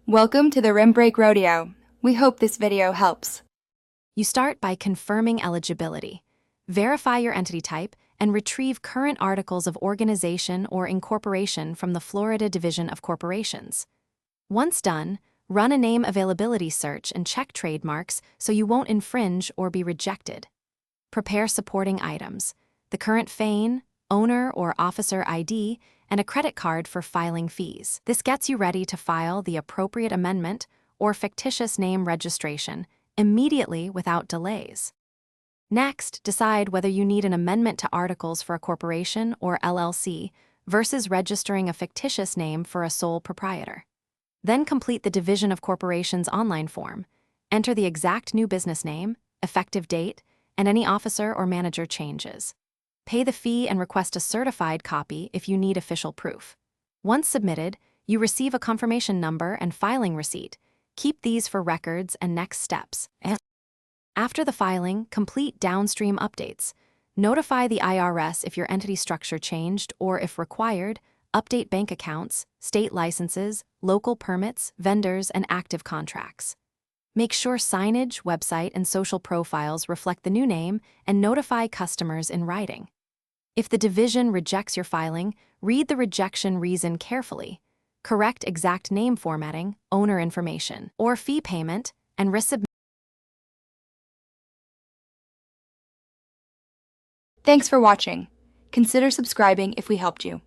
Welcome to the Rim Break Rodeo. We hope this video helps. You start by confirming eligibility. Verify your entity type and retrieve current articles of organization or incorporation from the Florida Division of Corporations. Once done, run a name availability search and check trademarks so you won't infringe or be rejected. Prepare supporting items: the current FAIN, owner or officer ID, and a credit card for filing fees. This gets you ready to file the appropriate amendment or fictitious name registration immediately without delays. Next, decide whether you need an amendment to articles for a corporation or LLC versus registering a fictitious name for a sole proprietor. Then complete the Division of Corporations online form. Enter the exact new business name, effective date, and any officer or manager changes. Pay the fee and request a certified copy if you need official proof. Once submitted, you receive a confirmation number and filing receipt. Keep these for records and next steps. After the filing, complete downstream updates. Notify the IRS if your entity structure changed or, if required, update bank accounts, state licenses, local permits, vendors, and active contracts. Make sure signage, website, and social profiles reflect the new name and notify customers in writing. If the division rejects your filing, read the rejection reason carefully. Correct exact name formatting, owner information, or fee payment, and resubmit. Thanks for watching. Consider subscribing if we helped you.